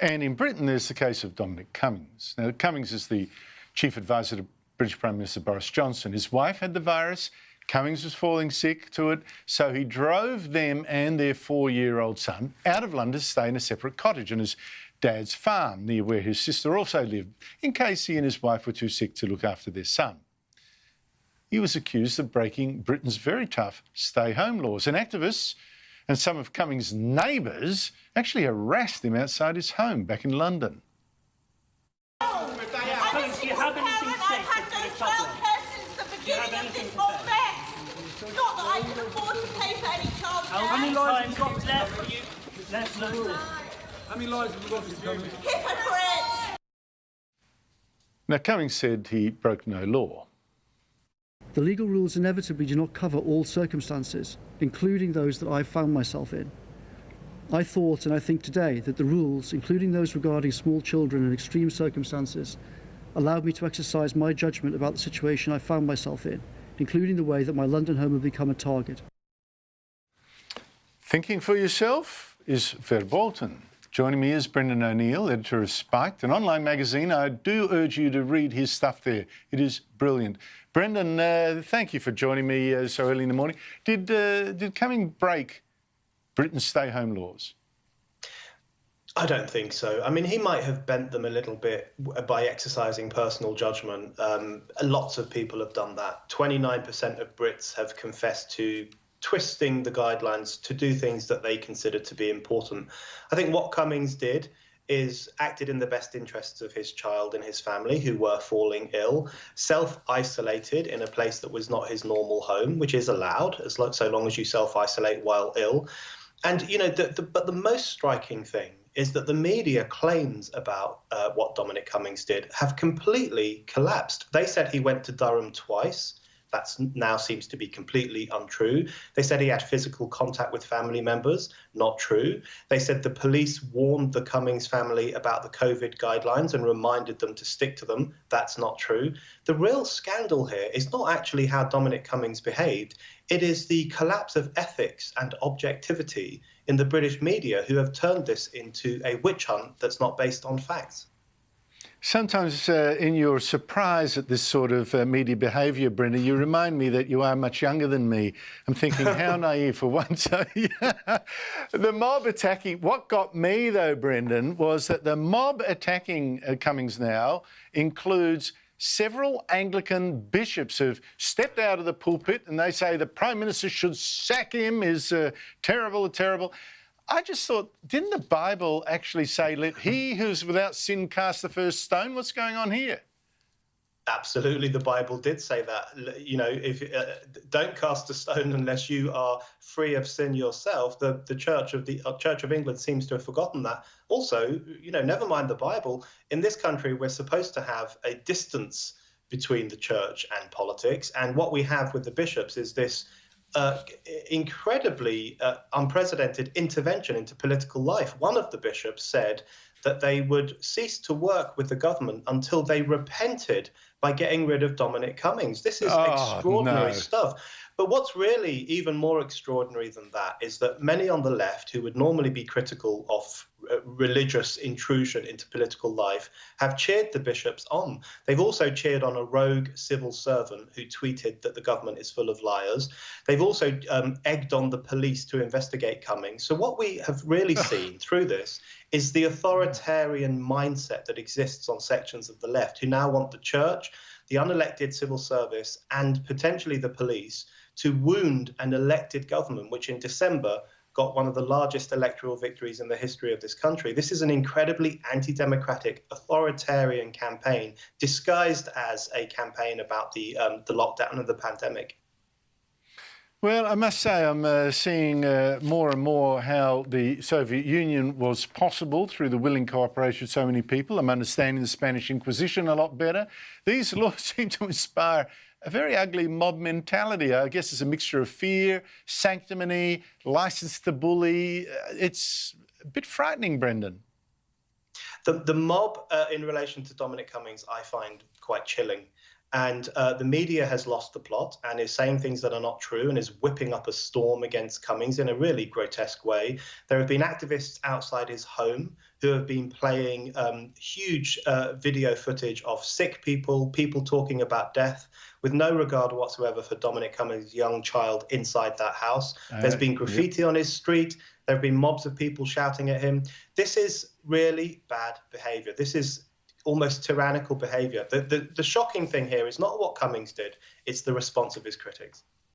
And in Britain, there's the case of Dominic Cummings. Now, Cummings is the chief advisor to British Prime Minister Boris Johnson. His wife had the virus. Cummings was falling sick to it, so he drove them and their 4-year-old son out of London to stay in a separate cottage on his dad's farm, near where his sister also lived, in case he and his wife were too sick to look after their son. He was accused of breaking Britain's very tough stay-home laws, and activists and some of Cummings' neighbours actually harassed him outside his home back in London. How many lives have you got left? How many lives have you got, Cummings? Hypocrite! Now, Cummings said he broke no law. The legal rules inevitably do not cover all circumstances, including those that I've found myself in. I thought, and I think today, that the rules, including those regarding small children in extreme circumstances, allowed me to exercise my judgment about the situation I found myself in, including the way that my London home had become a target. Thinking for yourself is verboten. Joining me is Brendan O'Neill, editor of Spiked, an online magazine. I do urge you to read his stuff there. It is brilliant. Brendan, thank you for joining me so early in the morning. Did Cummings break Britain's stay-home laws? I don't think so. I mean, he might have bent them a little bit by exercising personal judgment. Lots of people have done that. 29% of Brits have confessed to twisting the guidelines to do things that they consider to be important. I think what Cummings did is acted in the best interests of his child and his family, who were falling ill, self-isolated in a place that was not his normal home, which is allowed so long as you self-isolate while ill. And, you know, but the most striking thing is that the media claims about what Dominic Cummings did have completely collapsed. They said he went to Durham twice. That now seems to be completely untrue. They said he had physical contact with family members. Not true. They said the police warned the Cummings family about the COVID guidelines and reminded them to stick to them. That's not true. The real scandal here is not actually how Dominic Cummings behaved. It is the collapse of ethics and objectivity in the British media, who have turned this into a witch hunt that's not based on facts. Sometimes in your surprise at this sort of media behaviour, Brendan, you remind me that you are much younger than me. I'm thinking, how naive for once. The mob attacking, what got me though, Brendan, was that the mob attacking Cummings now includes several Anglican bishops who've stepped out of the pulpit and they say the Prime Minister should sack him, is terrible, terrible. I just thought, didn't the Bible actually say, let he who's without sin cast the first stone? What's going on here? Absolutely, the Bible did say that. You know, if don't cast a stone unless you are free of sin yourself. The Church of England seems to have forgotten that. Also, you know, never mind the Bible. In this country, we're supposed to have a distance between the church and politics, and what we have with the bishops is this incredibly unprecedented intervention into political life. One of the bishops said that they would cease to work with the government until they repented by getting rid of Dominic Cummings. This is extraordinary stuff. But what's really even more extraordinary than that is that many on the left, who would normally be critical of religious intrusion into political life, have cheered the bishops on. They've also cheered on a rogue civil servant who tweeted that the government is full of liars. They've also egged on the police to investigate Cummings. So what we have really seen through this is the authoritarian mindset that exists on sections of the left, who now want the church, the unelected civil service, and potentially the police to wound an elected government, which in December got one of the largest electoral victories in the history of this country. This is an incredibly anti-democratic, authoritarian campaign disguised as a campaign about the lockdown and the pandemic. Well, I must say I'm seeing more and more how the Soviet Union was possible through the willing cooperation of so many people. I'm understanding the Spanish Inquisition a lot better. These laws seem to inspire a very ugly mob mentality. I guess it's a mixture of fear, sanctimony, license to bully. It's a bit frightening, Brendan. The mob in relation to Dominic Cummings, I find quite chilling. And the media has lost the plot and is saying things that are not true and is whipping up a storm against Cummings in a really grotesque way. There have been activists outside his home who have been playing huge video footage of sick people, people talking about death, with no regard whatsoever for Dominic Cummings' young child inside that house. There's been graffiti on his street. There have been mobs of people shouting at him. This is really bad behavior. This is almost tyrannical behavior. The shocking thing here is not what Cummings did, it's the response of his critics.